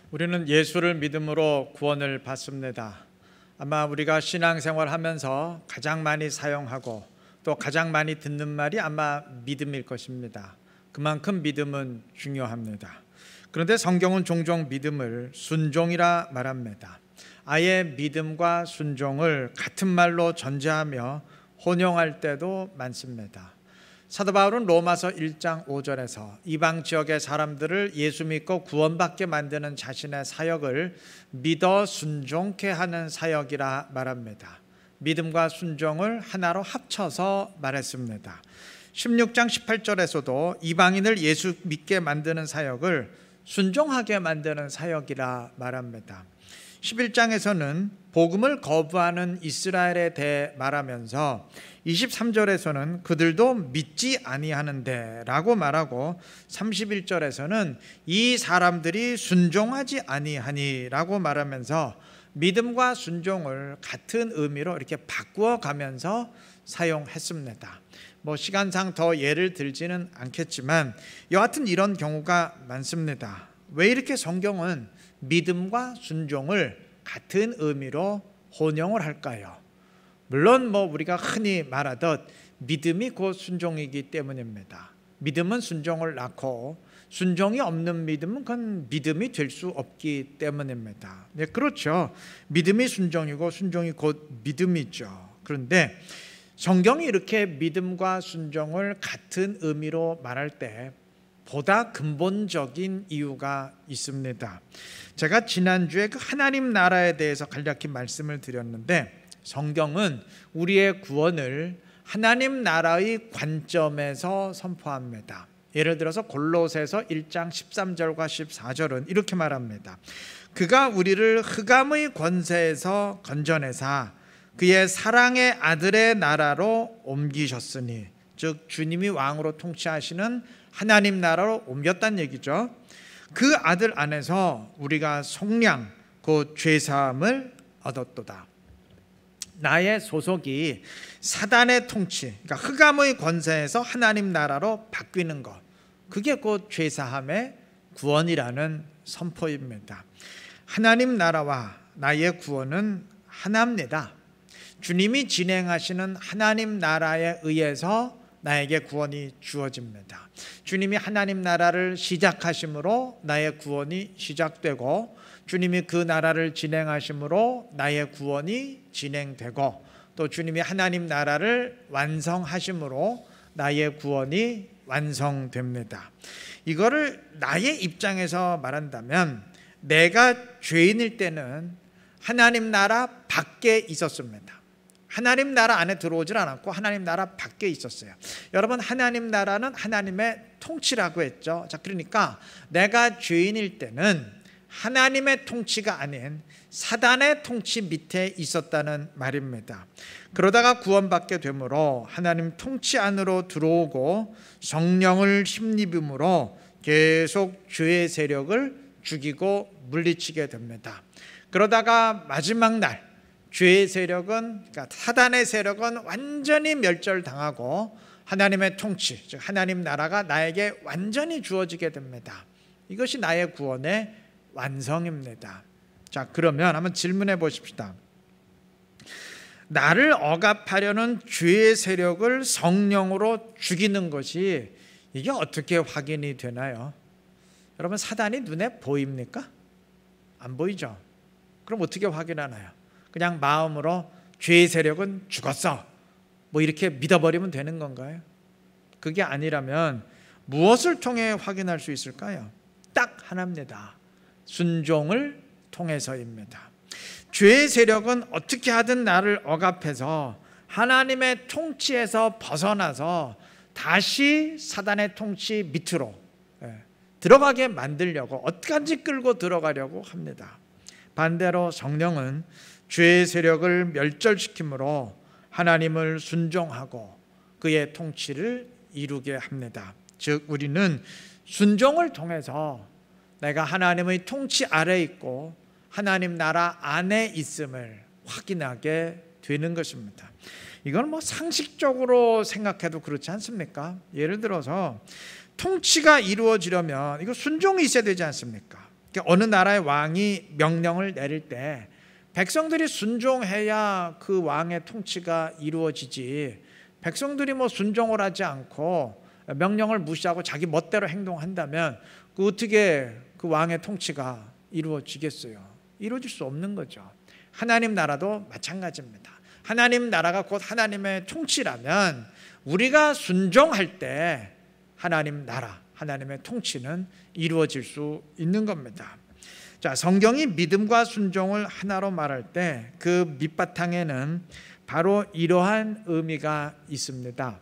우리는 예수를 믿음으로 구원을 받습니다. 아마 우리가 신앙생활 하면서 가장 많이 사용하고 또 가장 많이 듣는 말이 아마 믿음일 것입니다. 그만큼 믿음은 중요합니다. 그런데 성경은 종종 믿음을 순종이라 말합니다. 아예 믿음과 순종을 같은 말로 전제하며 혼용할 때도 많습니다. 사도 바울은 로마서 1장 5절에서 이방 지역의 사람들을 예수 믿고 구원받게 만드는 자신의 사역을 믿어 순종케 하는 사역이라 말합니다. 믿음과 순종을 하나로 합쳐서 말했습니다. 16장 18절에서도 이방인을 예수 믿게 만드는 사역을 순종하게 만드는 사역이라 말합니다. 11장에서는 복음을 거부하는 이스라엘에 대해 말하면서 23절에서는 그들도 믿지 아니하는데 라고 말하고 31절에서는 이 사람들이 순종하지 아니하니 라고 말하면서 믿음과 순종을 같은 의미로 이렇게 바꾸어 가면서 사용했습니다. 시간상 더 예를 들지는 않겠지만 여하튼 이런 경우가 많습니다. 왜 이렇게 성경은 믿음과 순종을 같은 의미로 혼용을 할까요? 물론 우리가 흔히 말하듯 믿음이 곧 순종이기 때문입니다. 믿음은 순종을 낳고 순종이 없는 믿음은 그건 믿음이 될 수 없기 때문입니다. 네, 그렇죠. 믿음이 순종이고 순종이 곧 믿음이죠. 그런데 성경이 이렇게 믿음과 순종을 같은 의미로 말할 때 보다 근본적인 이유가 있습니다. 제가 지난주에 그 하나님 나라에 대해서 간략히 말씀을 드렸는데 성경은 우리의 구원을 하나님 나라의 관점에서 선포합니다. 예를 들어서 골로새서 1장 13절과 14절은 이렇게 말합니다. 그가 우리를 흑암의 권세에서 건져내사 그의 사랑의 아들의 나라로 옮기셨으니, 즉 주님이 왕으로 통치하시는 하나님 나라로 옮겼다는 얘기죠. 그 아들 안에서 우리가 속량 곧 죄사함을 얻었도다. 나의 소속이 사단의 통치, 그러니까 흑암의 권세에서 하나님 나라로 바뀌는 것, 그게 곧 죄사함의 구원이라는 선포입니다. 하나님 나라와 나의 구원은 하나입니다. 주님이 진행하시는 하나님 나라에 의해서 나에게 구원이 주어집니다. 주님이 하나님 나라를 시작하심으로 나의 구원이 시작되고, 주님이 그 나라를 진행하심으로 나의 구원이 진행되고, 또 주님이 하나님 나라를 완성하심으로 나의 구원이 완성됩니다. 이거를 나의 입장에서 말한다면, 내가 죄인일 때는 하나님 나라 밖에 있었습니다. 하나님 나라 안에 들어오질 않았고 하나님 나라 밖에 있었어요. 여러분, 하나님 나라는 하나님의 통치라고 했죠. 자, 그러니까 내가 죄인일 때는 하나님의 통치가 아닌 사단의 통치 밑에 있었다는 말입니다. 그러다가 구원받게 되므로 하나님 통치 안으로 들어오고 성령을 힘입음으로 계속 죄의 세력을 죽이고 물리치게 됩니다. 그러다가 마지막 날 죄의 세력은, 그러니까 사단의 세력은 완전히 멸절당하고 하나님의 통치, 즉 하나님 나라가 나에게 완전히 주어지게 됩니다. 이것이 나의 구원의 완성입니다. 자, 그러면 한번 질문해 보십시다. 나를 억압하려는 죄의 세력을 성령으로 죽이는 것이 이게 어떻게 확인이 되나요? 여러분, 사단이 눈에 보입니까? 안 보이죠? 그럼 어떻게 확인하나요? 그냥 마음으로 죄의 세력은 죽었어, 이렇게 믿어버리면 되는 건가요? 그게 아니라면 무엇을 통해 확인할 수 있을까요? 딱 하나입니다. 순종을 통해서입니다. 죄의 세력은 어떻게 하든 나를 억압해서 하나님의 통치에서 벗어나서 다시 사단의 통치 밑으로 들어가게 만들려고, 어떻게든지 끌고 들어가려고 합니다. 반대로 성령은 죄의 세력을 멸절시킴으로 하나님을 순종하고 그의 통치를 이루게 합니다. 즉 우리는 순종을 통해서 내가 하나님의 통치 아래에 있고 하나님 나라 안에 있음을 확인하게 되는 것입니다. 이건 상식적으로 생각해도 그렇지 않습니까? 예를 들어서 통치가 이루어지려면 이거 순종이 있어야 되지 않습니까? 어느 나라의 왕이 명령을 내릴 때 백성들이 순종해야 그 왕의 통치가 이루어지지, 백성들이 순종을 하지 않고 명령을 무시하고 자기 멋대로 행동한다면 어떻게 그 왕의 통치가 이루어지겠어요? 이루어질 수 없는 거죠. 하나님 나라도 마찬가지입니다. 하나님 나라가 곧 하나님의 통치라면 우리가 순종할 때 하나님 나라, 하나님의 통치는 이루어질 수 있는 겁니다. 자, 성경이 믿음과 순종을 하나로 말할 때 그 밑바탕에는 바로 이러한 의미가 있습니다.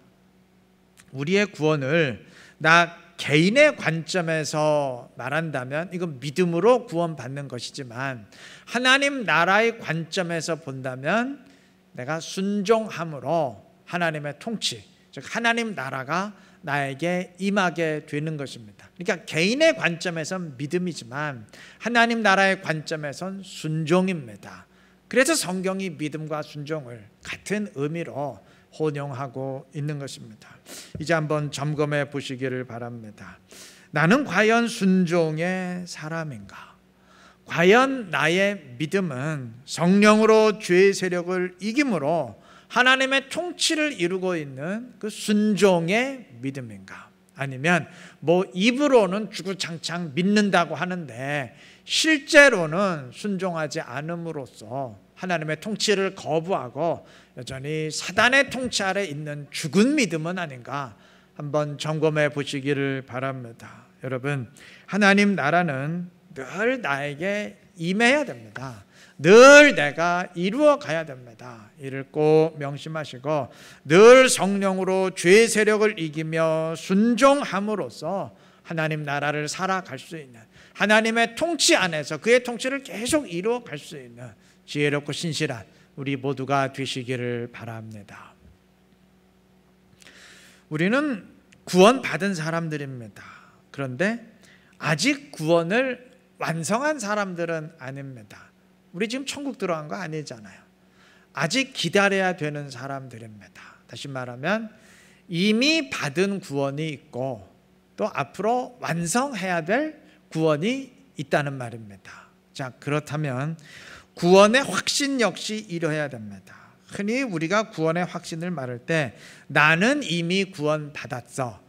우리의 구원을 나 개인의 관점에서 말한다면 이건 믿음으로 구원받는 것이지만, 하나님 나라의 관점에서 본다면 내가 순종함으로 하나님의 통치, 즉 하나님 나라가 나에게 임하게 되는 것입니다. 그러니까 개인의 관점에선 믿음이지만 하나님 나라의 관점에선 순종입니다. 그래서 성경이 믿음과 순종을 같은 의미로 혼용하고 있는 것입니다. 이제 한번 점검해 보시기를 바랍니다. 나는 과연 순종의 사람인가? 과연 나의 믿음은 성령으로 죄의 세력을 이김으로 하나님의 통치를 이루고 있는 그 순종의 믿음인가? 아니면 입으로는 주구장창 믿는다고 하는데 실제로는 순종하지 않음으로써 하나님의 통치를 거부하고 여전히 사단의 통치 아래 있는 죽은 믿음은 아닌가? 한번 점검해 보시기를 바랍니다. 여러분, 하나님 나라는 늘 나에게 임해야 됩니다. 늘 내가 이루어 가야 됩니다. 이를 꼭 명심하시고 늘 성령으로 죄의 세력을 이기며 순종함으로써 하나님 나라를 살아갈 수 있는, 하나님의 통치 안에서 그의 통치를 계속 이루어 갈 수 있는 지혜롭고 신실한 우리 모두가 되시기를 바랍니다. 우리는 구원받은 사람들입니다. 그런데 아직 구원을 완성한 사람들은 아닙니다. 우리 지금 천국 들어간 거 아니잖아요. 아직 기다려야 되는 사람들입니다. 다시 말하면 이미 받은 구원이 있고 또 앞으로 완성해야 될 구원이 있다는 말입니다. 자, 그렇다면 구원의 확신 역시 이뤄야 됩니다. 흔히 우리가 구원의 확신을 말할 때 나는 이미 구원받았어,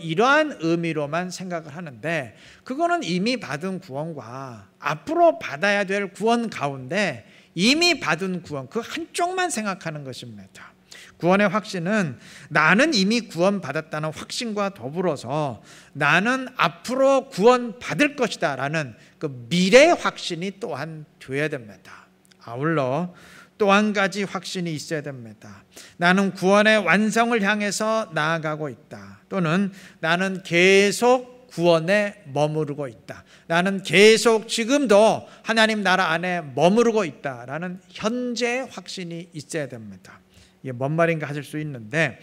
이러한 의미로만 생각을 하는데, 그거는 이미 받은 구원과 앞으로 받아야 될 구원 가운데 이미 받은 구원 그 한쪽만 생각하는 것입니다. 구원의 확신은 나는 이미 구원받았다는 확신과 더불어서 나는 앞으로 구원받을 것이다 라는 그 미래의 확신이 또한 되어야 됩니다. 아울러 또 한 가지 확신이 있어야 됩니다. 나는 구원의 완성을 향해서 나아가고 있다. 또는 나는 계속 구원에 머무르고 있다. 나는 계속 지금도 하나님 나라 안에 머무르고 있다라는 현재의 확신이 있어야 됩니다. 이게 뭔 말인가 하실 수 있는데,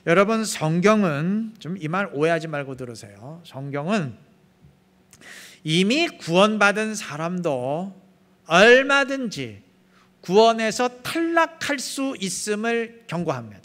여러분, 성경은 좀 이 말 오해하지 말고 들으세요. 성경은 이미 구원받은 사람도 얼마든지 구원에서 탈락할 수 있음을 경고합니다.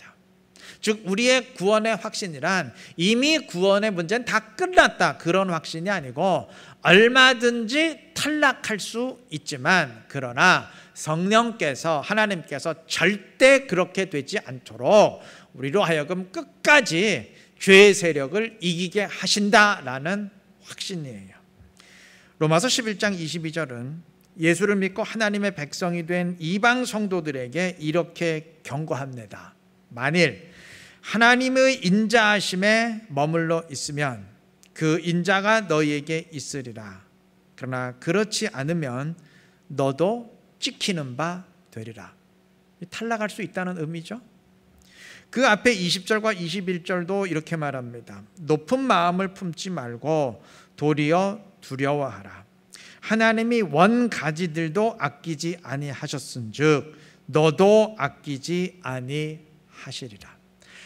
즉 우리의 구원의 확신이란 이미 구원의 문제는 다 끝났다 그런 확신이 아니고 얼마든지 탈락할 수 있지만, 그러나 성령께서, 하나님께서 절대 그렇게 되지 않도록 우리로 하여금 끝까지 죄의 세력을 이기게 하신다라는 확신이에요. 로마서 11장 22절은 예수를 믿고 하나님의 백성이 된 이방 성도들에게 이렇게 경고합니다. 만일 하나님의 인자하심에 머물러 있으면 그 인자가 너희에게 있으리라. 그러나 그렇지 않으면 너도 찍히는 바 되리라. 탈락할 수 있다는 의미죠. 그 앞에 20절과 21절도 이렇게 말합니다. 높은 마음을 품지 말고 도리어 두려워하라. 하나님이 원가지들도 아끼지 아니하셨은즉 너도 아끼지 아니하시리라.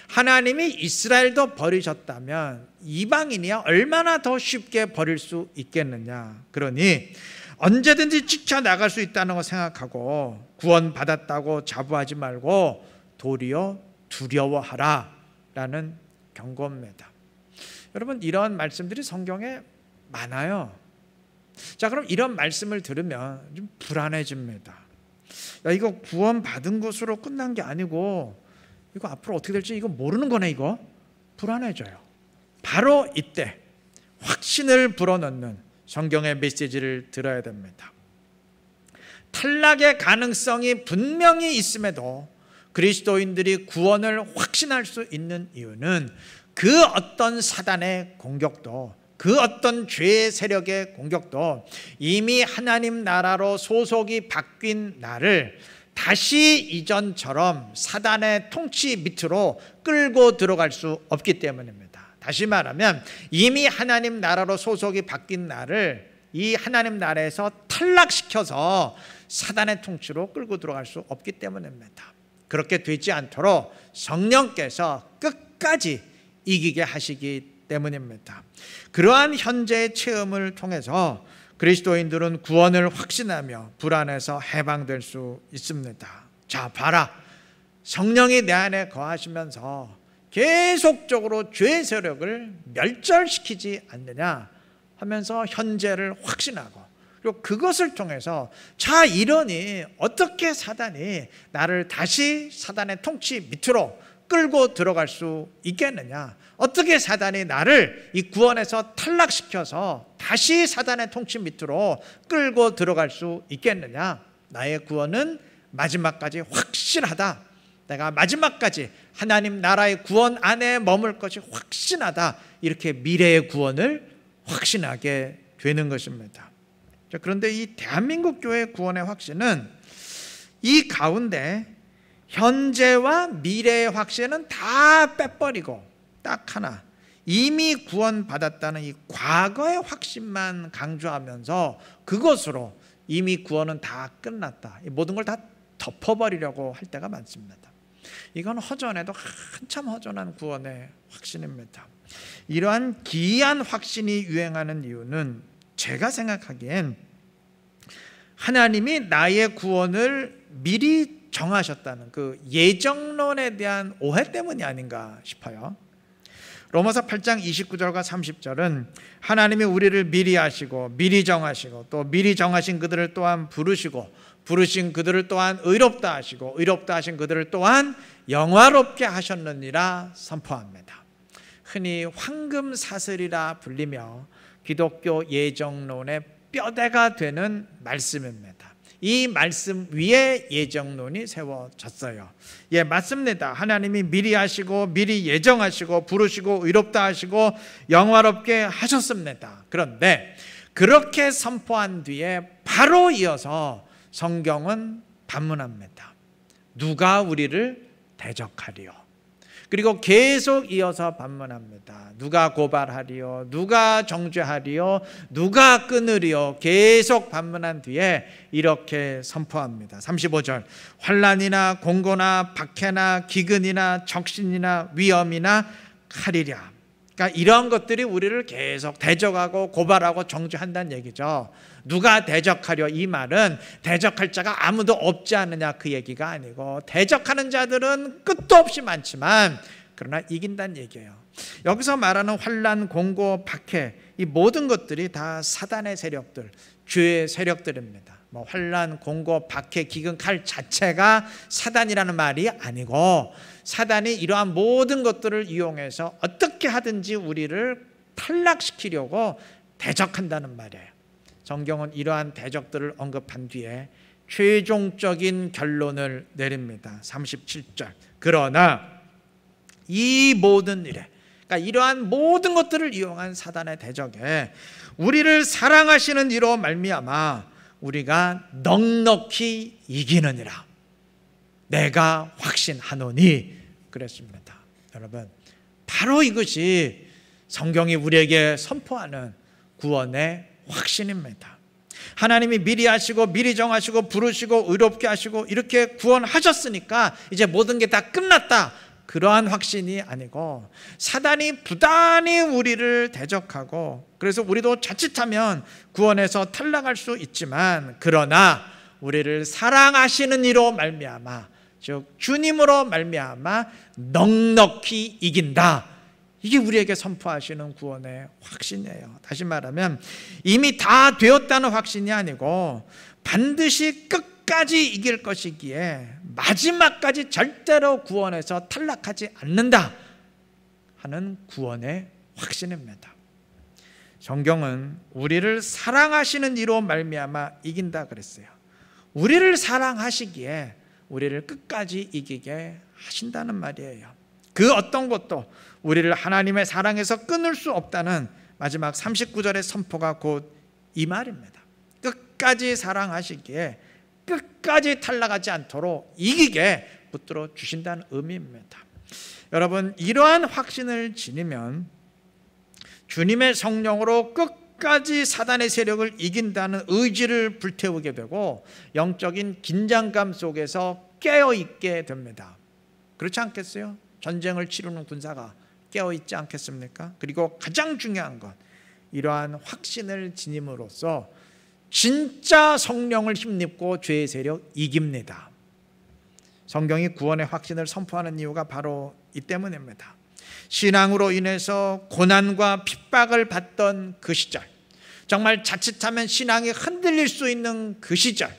하나님이 이스라엘도 버리셨다면 이방인이야 얼마나 더 쉽게 버릴 수 있겠느냐. 그러니 언제든지 지켜나갈 수 있다는 거 생각하고 구원받았다고 자부하지 말고 도리어 두려워하라 라는 경고입니다. 여러분, 이런 말씀들이 성경에 많아요. 자, 그럼 이런 말씀을 들으면 좀 불안해집니다. 야, 이거 구원 받은 것으로 끝난 게 아니고 이거 앞으로 어떻게 될지 이거 모르는 거네. 이거 불안해져요. 바로 이때 확신을 불어넣는 성경의 메시지를 들어야 됩니다. 탈락의 가능성이 분명히 있음에도 그리스도인들이 구원을 확신할 수 있는 이유는 그 어떤 사단의 공격도, 그 어떤 죄의 세력의 공격도 이미 하나님 나라로 소속이 바뀐 나를 다시 이전처럼 사단의 통치 밑으로 끌고 들어갈 수 없기 때문입니다. 다시 말하면 이미 하나님 나라로 소속이 바뀐 나를 이 하나님 나라에서 탈락시켜서 사단의 통치로 끌고 들어갈 수 없기 때문입니다. 그렇게 되지 않도록 성령께서 끝까지 이기게 하시기 때문입니다. 그러한 현재의 체험을 통해서 그리스도인들은 구원을 확신하며 불안에서 해방될 수 있습니다. 자, 봐라. 성령이 내 안에 거하시면서 계속적으로 죄의 세력을 멸절시키지 않느냐 하면서 현재를 확신하고, 그리고 그것을 통해서 자, 이러니 어떻게 사단이 나를 다시 사단의 통치 밑으로 끌고 들어갈 수 있겠느냐, 어떻게 사단이 나를 이 구원에서 탈락시켜서 다시 사단의 통치 밑으로 끌고 들어갈 수 있겠느냐. 나의 구원은 마지막까지 확실하다. 내가 마지막까지 하나님 나라의 구원 안에 머물 것이 확신하다. 이렇게 미래의 구원을 확신하게 되는 것입니다. 그런데 이 대한민국 교회의 구원의 확신은 이 가운데 현재와 미래의 확신은 다 빼버리고 딱 하나, 이미 구원받았다는 이 과거의 확신만 강조하면서 그것으로 이미 구원은 다 끝났다, 모든 걸 다 덮어버리려고 할 때가 많습니다. 이건 허전해도 한참 허전한 구원의 확신입니다. 이러한 기이한 확신이 유행하는 이유는 제가 생각하기엔 하나님이 나의 구원을 미리 정하셨다는 그 예정론에 대한 오해 때문이 아닌가 싶어요. 로마서 8장 29절과 30절은 하나님이 우리를 미리 아시고 미리 정하시고 또 미리 정하신 그들을 또한 부르시고 부르신 그들을 또한 의롭다 하시고 의롭다 하신 그들을 또한 영화롭게 하셨느니라 선포합니다. 흔히 황금사슬이라 불리며 기독교 예정론의 뼈대가 되는 말씀입니다. 이 말씀 위에 예정론이 세워졌어요. 예, 맞습니다. 하나님이 미리 하시고 미리 예정하시고 부르시고 의롭다 하시고 영화롭게 하셨습니다. 그런데 그렇게 선포한 뒤에 바로 이어서 성경은 반문합니다. 누가 우리를 대적하리요? 그리고 계속 이어서 반문합니다. 누가 고발하리요? 누가 정죄하리요? 누가 끊으리요? 계속 반문한 뒤에 이렇게 선포합니다. 35절, 환난이나 공고나 박해나 기근이나 적신이나 위험이나 칼이랴. 그러니까 이런 것들이 우리를 계속 대적하고 고발하고 정죄한다는 얘기죠. 누가 대적하려, 이 말은 대적할 자가 아무도 없지 않느냐 그 얘기가 아니고 대적하는 자들은 끝도 없이 많지만 그러나 이긴다는 얘기예요. 여기서 말하는 환난, 공고, 박해, 이 모든 것들이 다 사단의 세력들, 죄의 세력들입니다. 뭐 환난, 공고, 박해, 기근, 칼 자체가 사단이라는 말이 아니고 사단이 이러한 모든 것들을 이용해서 어떻게 하든지 우리를 탈락시키려고 대적한다는 말이에요. 성경은 이러한 대적들을 언급한 뒤에 최종적인 결론을 내립니다. 37절, 그러나 이 모든 일에, 그러니까 이러한 모든 것들을 이용한 사단의 대적에 우리를 사랑하시는 이로 말미암아 우리가 넉넉히 이기느니라 내가 확신하노니 그랬습니다. 여러분, 바로 이것이 성경이 우리에게 선포하는 구원의 확신입니다. 하나님이 미리 하시고 미리 정하시고 부르시고 의롭게 하시고 이렇게 구원하셨으니까 이제 모든 게 다 끝났다, 그러한 확신이 아니고 사단이 부단히 우리를 대적하고 그래서 우리도 자칫하면 구원에서 탈락할 수 있지만 그러나 우리를 사랑하시는 이로 말미암아, 즉 주님으로 말미암아 넉넉히 이긴다, 이게 우리에게 선포하시는 구원의 확신이에요. 다시 말하면 이미 다 되었다는 확신이 아니고 반드시 끝까지 이길 것이기에 마지막까지 절대로 구원에서 탈락하지 않는다 하는 구원의 확신입니다. 성경은 우리를 사랑하시는 이로 말미암아 이긴다 그랬어요. 우리를 사랑하시기에 우리를 끝까지 이기게 하신다는 말이에요. 그 어떤 것도 우리를 하나님의 사랑에서 끊을 수 없다는 마지막 39절의 선포가 곧 이 말입니다. 끝까지 사랑하시기에 끝까지 탈락하지 않도록 이기게 붙들어 주신다는 의미입니다. 여러분, 이러한 확신을 지니면 주님의 성령으로 끝까지 사단의 세력을 이긴다는 의지를 불태우게 되고 영적인 긴장감 속에서 깨어있게 됩니다. 그렇지 않겠어요? 전쟁을 치르는 군사가 깨어있지 않겠습니까? 그리고 가장 중요한 건 이러한 확신을 지님으로써 진짜 성령을 힘입고 죄의 세력 이깁니다. 성경이 구원의 확신을 선포하는 이유가 바로 이 때문입니다. 신앙으로 인해서 고난과 핍박을 받던 그 시절, 정말 자칫하면 신앙이 흔들릴 수 있는 그 시절,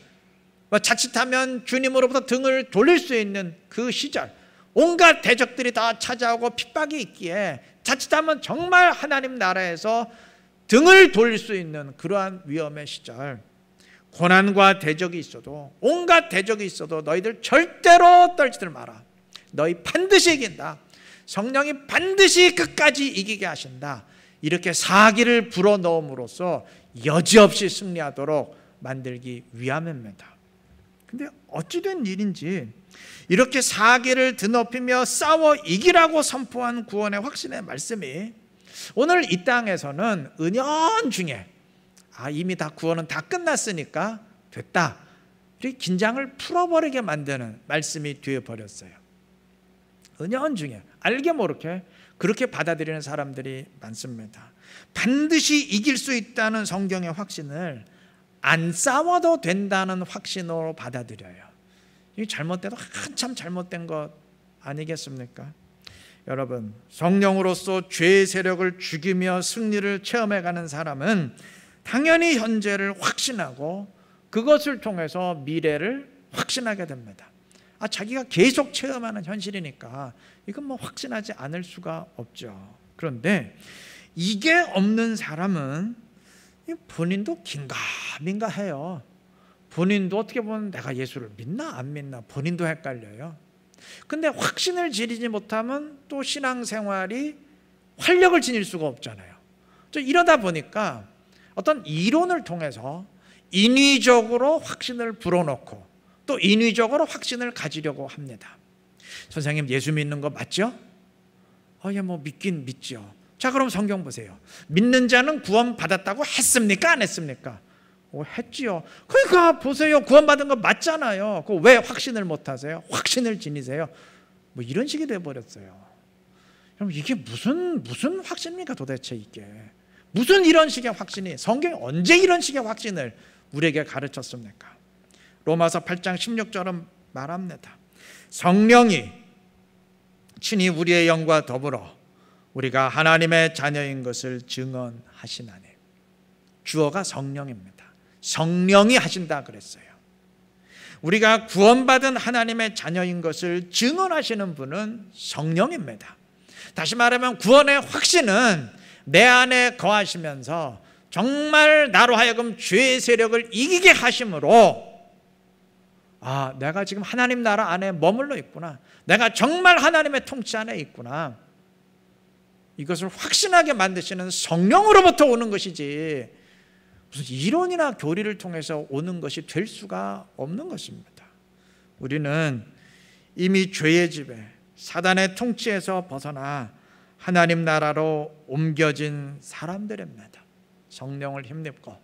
자칫하면 주님으로부터 등을 돌릴 수 있는 그 시절, 온갖 대적들이 다 찾아오고 핍박이 있기에 자칫하면 정말 하나님 나라에서 등을 돌릴 수 있는 그러한 위험의 시절, 고난과 대적이 있어도, 온갖 대적이 있어도 너희들 절대로 떨지들 마라. 너희 반드시 이긴다. 성령이 반드시 끝까지 이기게 하신다. 이렇게 사기를 불어넣음으로써 여지없이 승리하도록 만들기 위함입니다. 근데 어찌된 일인지 이렇게 사기를 드높이며 싸워 이기라고 선포한 구원의 확신의 말씀이 오늘 이 땅에서는 은연중에 이미 다 구원은 다 끝났으니까 됐다, 이렇게 긴장을 풀어버리게 만드는 말씀이 되어버렸어요. 은연중에 알게 모르게 그렇게 받아들이는 사람들이 많습니다. 반드시 이길 수 있다는 성경의 확신을 안 싸워도 된다는 확신으로 받아들여요. 이게 잘못돼도 한참 잘못된 것 아니겠습니까? 여러분, 성령으로서 죄의 세력을 죽이며 승리를 체험해가는 사람은 당연히 현재를 확신하고 그것을 통해서 미래를 확신하게 됩니다. 자기가 계속 체험하는 현실이니까 이건 뭐 확신하지 않을 수가 없죠. 그런데 이게 없는 사람은 본인도 긴가민가 해요. 본인도 어떻게 보면 내가 예수를 믿나 안 믿나 본인도 헷갈려요. 근데 확신을 지니지 못하면 또 신앙생활이 활력을 지닐 수가 없잖아요. 이러다 보니까 어떤 이론을 통해서 인위적으로 확신을 불어넣고 또 인위적으로 확신을 가지려고 합니다. 선생님, 예수 믿는 거 맞죠? 예, 뭐 믿긴 믿죠. 자, 그럼 성경 보세요. 믿는 자는 구원 받았다고 했습니까? 안 했습니까? 했지요. 그러니까 보세요. 구원 받은 거 맞잖아요. 왜 확신을 못 하세요? 확신을 지니세요. 뭐 이런 식이 돼 버렸어요. 그럼 이게 무슨 확신입니까 도대체 이게? 무슨 이런 식의 확신이, 성경이 언제 이런 식의 확신을 우리에게 가르쳤습니까? 로마서 8장 16절은 말합니다. 성령이 친히 우리의 영과 더불어 우리가 하나님의 자녀인 것을 증언하시나니. 주어가 성령입니다. 성령이 하신다 그랬어요. 우리가 구원받은 하나님의 자녀인 것을 증언하시는 분은 성령입니다. 다시 말하면 구원의 확신은 내 안에 거하시면서 정말 나로 하여금 죄의 세력을 이기게 하심으로 내가 지금 하나님 나라 안에 머물러 있구나, 내가 정말 하나님의 통치 안에 있구나, 이것을 확신하게 만드시는 성령으로부터 오는 것이지 무슨 이론이나 교리를 통해서 오는 것이 될 수가 없는 것입니다. 우리는 이미 죄의 지배, 사단의 통치에서 벗어나 하나님 나라로 옮겨진 사람들입니다. 성령을 힘입고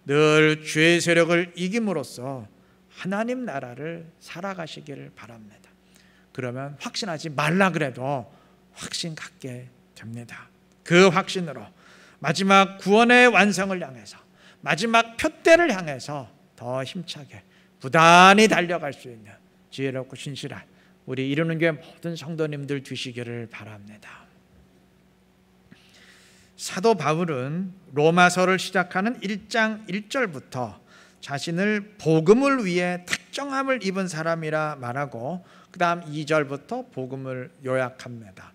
늘 죄의 세력을 이김으로써 하나님 나라를 살아가시기를 바랍니다. 그러면 확신하지 말라 그래도 확신 갖게 됩니다. 그 확신으로 마지막 구원의 완성을 향해서, 마지막 표대를 향해서 더 힘차게 부단히 달려갈 수 있는 지혜롭고 신실한 우리 이루는 교회 모든 성도님들 되시기를 바랍니다. 사도 바울은 로마서를 시작하는 1장 1절부터 자신을 복음을 위해 택정함을 입은 사람이라 말하고 그 다음 2절부터 복음을 요약합니다.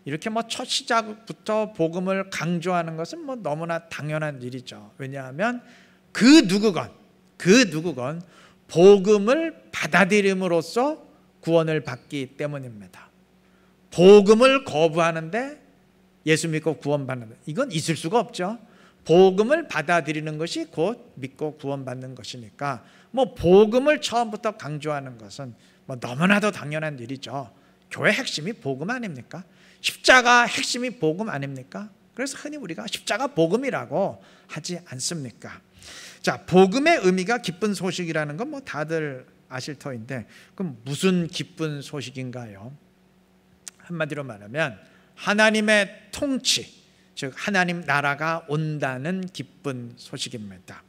이렇게 첫 시작부터 복음을 강조하는 것은 너무나 당연한 일이죠. 왜냐하면 그 누구건 복음을 받아들임으로써 구원을 받기 때문입니다. 복음을 거부하는데 예수 믿고 구원받는 것, 이건 있을 수가 없죠. 복음을 받아들이는 것이 곧 믿고 구원받는 것이니까 복음을 처음부터 강조하는 것은 너무나도 당연한 일이죠. 교회 핵심이 복음 아닙니까? 십자가 핵심이 복음 아닙니까? 그래서 흔히 우리가 십자가 복음이라고 하지 않습니까? 자, 복음의 의미가 기쁜 소식이라는 건 다들 아실 터인데, 그럼 무슨 기쁜 소식인가요? 한마디로 말하면 하나님의 통치, 즉 하나님 나라가 온다는 기쁜 소식입니다.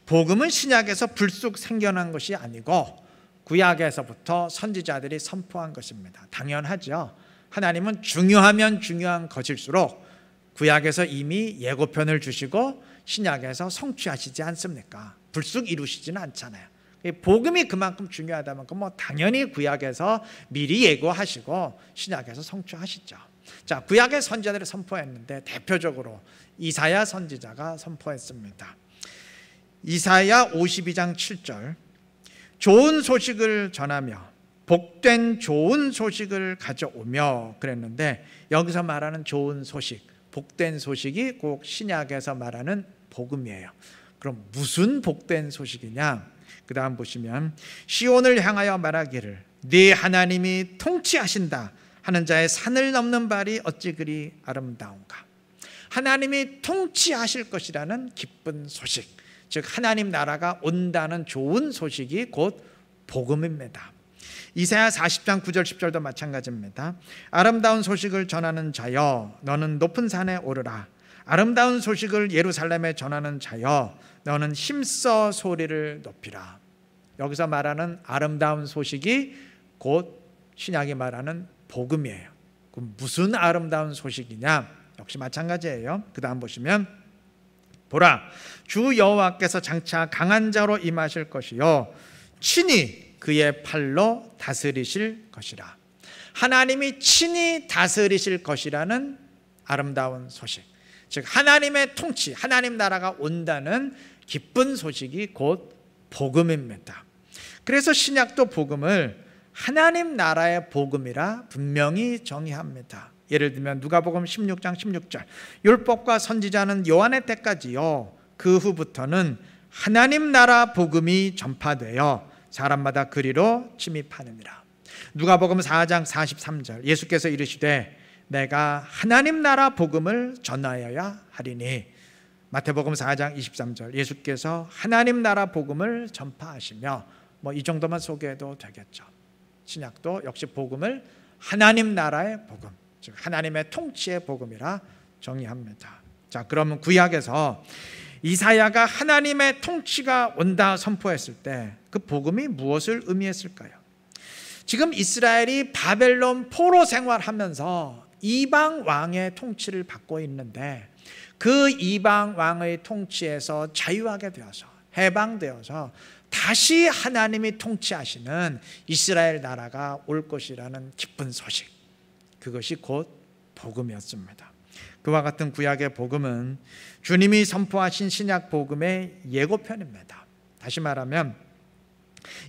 복음은 신약에서 불쑥 생겨난 것이 아니고 구약에서부터 선지자들이 선포한 것입니다. 당연하죠. 하나님은 중요하면 중요한 것일수록 구약에서 이미 예고편을 주시고 신약에서 성취하시지 않습니까? 불쑥 이루시지는 않잖아요. 복음이 그만큼 중요하다면 당연히 구약에서 미리 예고하시고 신약에서 성취하시죠. 자, 구약의 선지자들이 선포했는데 대표적으로 이사야 선지자가 선포했습니다. 이사야 52장 7절, 좋은 소식을 전하며 복된 좋은 소식을 가져오며 그랬는데, 여기서 말하는 좋은 소식, 복된 소식이 꼭 신약에서 말하는 복음이에요. 그럼 무슨 복된 소식이냐? 그 다음 보시면 시온을 향하여 말하기를 네 하나님이 통치하신다 하는 자의 산을 넘는 발이 어찌 그리 아름다운가. 하나님이 통치하실 것이라는 기쁜 소식, 즉 하나님 나라가 온다는 좋은 소식이 곧 복음입니다. 이사야 40장 9절 10절도 마찬가지입니다. 아름다운 소식을 전하는 자여 너는 높은 산에 오르라. 아름다운 소식을 예루살렘에 전하는 자여 너는 힘써 소리를 높이라. 여기서 말하는 아름다운 소식이 곧 신약이 말하는 복음이에요. 그럼 무슨 아름다운 소식이냐? 역시 마찬가지예요. 그 다음 보시면 보라, 주 여호와께서 장차 강한 자로 임하실 것이요 친히 그의 팔로 다스리실 것이라. 하나님이 친히 다스리실 것이라는 아름다운 소식, 즉 하나님의 통치, 하나님 나라가 온다는 기쁜 소식이 곧 복음입니다. 그래서 신약도 복음을 하나님 나라의 복음이라 분명히 정의합니다. 예를 들면 누가복음 16장 16절, 율법과 선지자는 요한의 때까지요 그 후부터는 하나님 나라 복음이 전파되어 사람마다 그리로 침입하느니라. 누가복음 4장 43절, 예수께서 이르시되 내가 하나님 나라 복음을 전하여야 하리니. 마태복음 4장 23절, 예수께서 하나님 나라 복음을 전파하시며 이 정도만 소개해도 되겠죠. 신약도 역시 복음을 하나님 나라의 복음, 즉 하나님의 통치의 복음이라 정의합니다. 자, 그러면 구약에서 이사야가 하나님의 통치가 온다 선포했을 때 그 복음이 무엇을 의미했을까요? 지금 이스라엘이 바벨론 포로 생활하면서 이방 왕의 통치를 받고 있는데, 그 이방 왕의 통치에서 자유하게 되어서 해방되어서 다시 하나님이 통치하시는 이스라엘 나라가 올 것이라는 기쁜 소식, 그것이 곧 복음이었습니다. 그와 같은 구약의 복음은 주님이 선포하신 신약 복음의 예고편입니다. 다시 말하면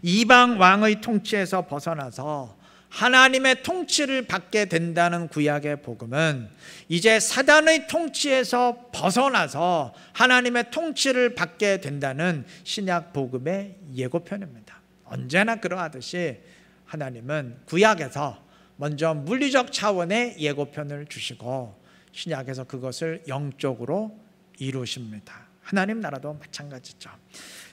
이방 왕의 통치에서 벗어나서 하나님의 통치를 받게 된다는 구약의 복음은 이제 사단의 통치에서 벗어나서 하나님의 통치를 받게 된다는 신약 복음의 예고편입니다. 언제나 그러하듯이 하나님은 구약에서 먼저 물리적 차원의 예고편을 주시고 신약에서 그것을 영적으로 이루십니다. 하나님 나라도 마찬가지죠.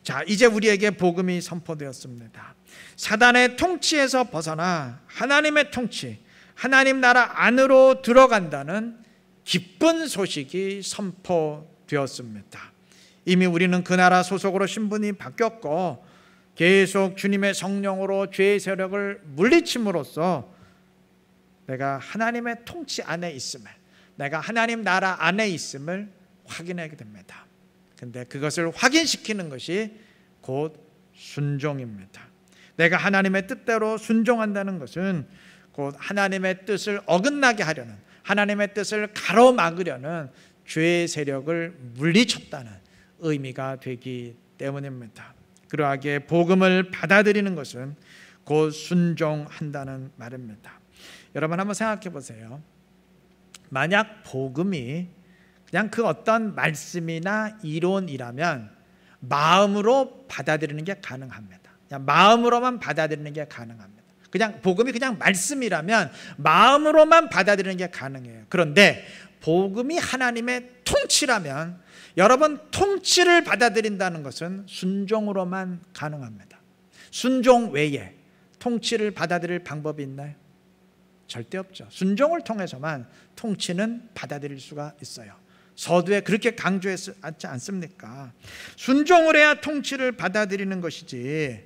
자, 이제 우리에게 복음이 선포되었습니다. 사단의 통치에서 벗어나 하나님의 통치, 하나님 나라 안으로 들어간다는 기쁜 소식이 선포되었습니다. 이미 우리는 그 나라 소속으로 신분이 바뀌었고 계속 주님의 성령으로 죄의 세력을 물리침으로써 내가 하나님의 통치 안에 있음을, 내가 하나님 나라 안에 있음을 확인하게 됩니다. 근데 그것을 확인시키는 것이 곧 순종입니다. 내가 하나님의 뜻대로 순종한다는 것은 곧 하나님의 뜻을 어긋나게 하려는, 하나님의 뜻을 가로막으려는 죄의 세력을 물리쳤다는 의미가 되기 때문입니다. 그러하기에 복음을 받아들이는 것은 곧 순종한다는 말입니다. 여러분 한번 생각해 보세요. 만약 복음이 그냥 그 어떤 말씀이나 이론이라면 마음으로 받아들이는 게 가능합니다. 그냥 마음으로만 받아들이는 게 가능합니다. 그냥 복음이 그냥 말씀이라면 마음으로만 받아들이는 게 가능해요. 그런데 복음이 하나님의 통치라면 여러분, 통치를 받아들인다는 것은 순종으로만 가능합니다. 순종 외에 통치를 받아들일 방법이 있나요? 절대 없죠. 순종을 통해서만 통치는 받아들일 수가 있어요. 서두에 그렇게 강조하지 않습니까? 순종을 해야 통치를 받아들이는 것이지,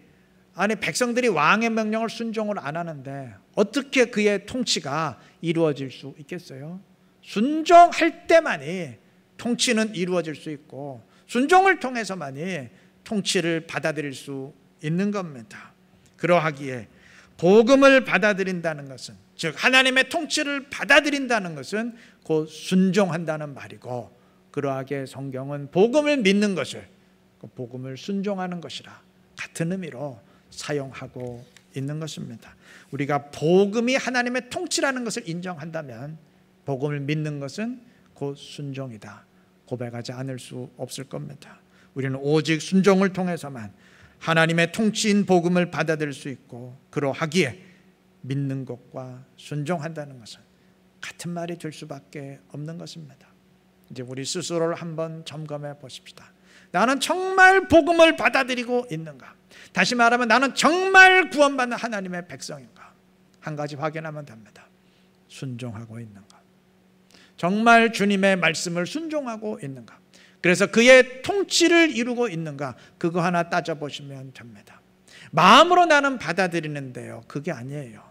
아니 백성들이 왕의 명령을 순종을 안 하는데 어떻게 그의 통치가 이루어질 수 있겠어요? 순종할 때만이 통치는 이루어질 수 있고 순종을 통해서만이 통치를 받아들일 수 있는 겁니다. 그러하기에 복음을 받아들인다는 것은, 즉 하나님의 통치를 받아들인다는 것은 곧 순종한다는 말이고, 그러하기에 성경은 복음을 믿는 것을 복음을 순종하는 것이라 같은 의미로 사용하고 있는 것입니다. 우리가 복음이 하나님의 통치라는 것을 인정한다면 복음을 믿는 것은 곧 순종이다 고백하지 않을 수 없을 겁니다. 우리는 오직 순종을 통해서만 하나님의 통치인 복음을 받아들일 수 있고, 그러하기에 믿는 것과 순종한다는 것은 같은 말이 될 수밖에 없는 것입니다. 이제 우리 스스로를 한번 점검해 보십시다. 나는 정말 복음을 받아들이고 있는가? 다시 말하면 나는 정말 구원받는 하나님의 백성인가? 한 가지 확인하면 됩니다. 순종하고 있는가? 정말 주님의 말씀을 순종하고 있는가? 그래서 그의 통치를 이루고 있는가? 그거 하나 따져보시면 됩니다. 마음으로 나는 받아들이는데요, 그게 아니에요.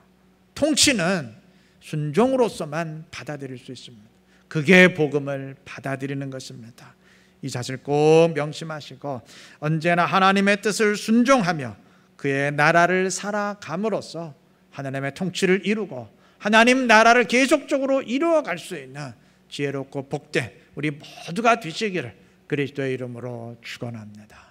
통치는 순종으로서만 받아들일 수 있습니다. 그게 복음을 받아들이는 것입니다. 이 사실 꼭 명심하시고 언제나 하나님의 뜻을 순종하며 그의 나라를 살아감으로써 하나님의 통치를 이루고 하나님 나라를 계속적으로 이루어갈 수 있는 지혜롭고 복된 우리 모두가 되시기를 그리스도의 이름으로 축원합니다.